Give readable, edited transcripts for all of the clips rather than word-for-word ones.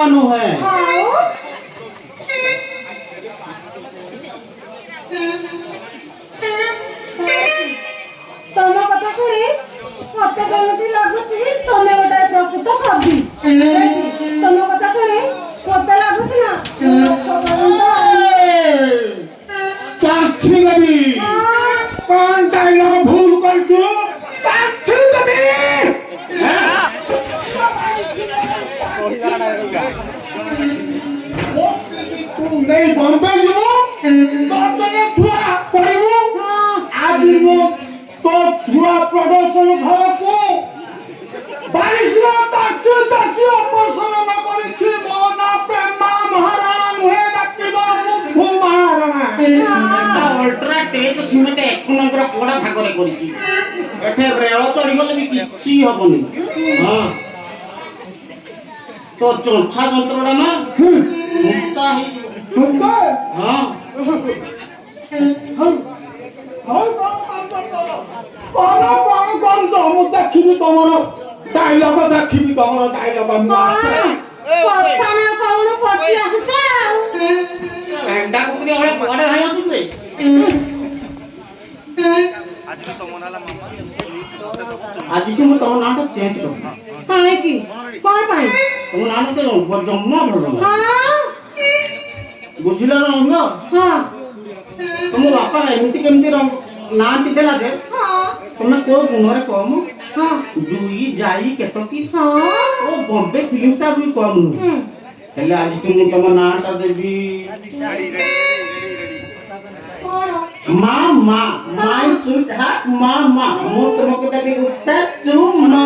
नुहे तम कथा शुणी मत केमती लगुच तमें गोटे प्रकृत कवि तम कथा शुणी मत लगुच ना चाची कभी कौन डायलॉग भूल कर तू चाची कभी तू नहीं बॉम्बे जो बॉम्बे छुआ पड़ू आज वो तो छुआ प्रदर्शन घर को बारिश रो ताची ताची ऑपरेशन न करिछि मोना प्रेम महाराणा नुहे डाकिबो मुथु महाराणा अल्ट्रा तेज सीमेंट एक नंबर कोडा भागरे करिछि एठे रेल चढ़ी गले भी किछि हबनी हां तो चोंछा जंत्रडा ना मुक्ता ही मुक्ता हां कौन हम देखिबी तमर डायलॉग देखिबी तमर डायलॉग कथा ना कौन पसी आसुछ एंडा कुकरी हळे कोडे भाई आसुबे आज जो मैं तम नाम चेंज कर काहे की कोन पाई तम नाम तो जम्मा भरो हां बुझिला ना हां तुम बापा एमती केमती ना देला जे हां तुम को गुणरे कम हां जुई जाई केतकी हां ओ बॉम्बे फिल्म स्टार भी कम नु हेले आज तुम तम नाटा देबी कोन मामा माय स्वीट हार्ट मामा मो तुमको देबी उठा चुम्मा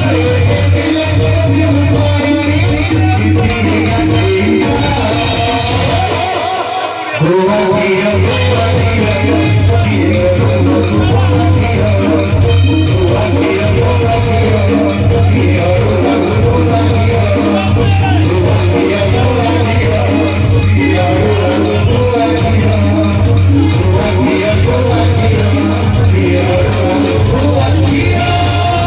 Hey! Oh,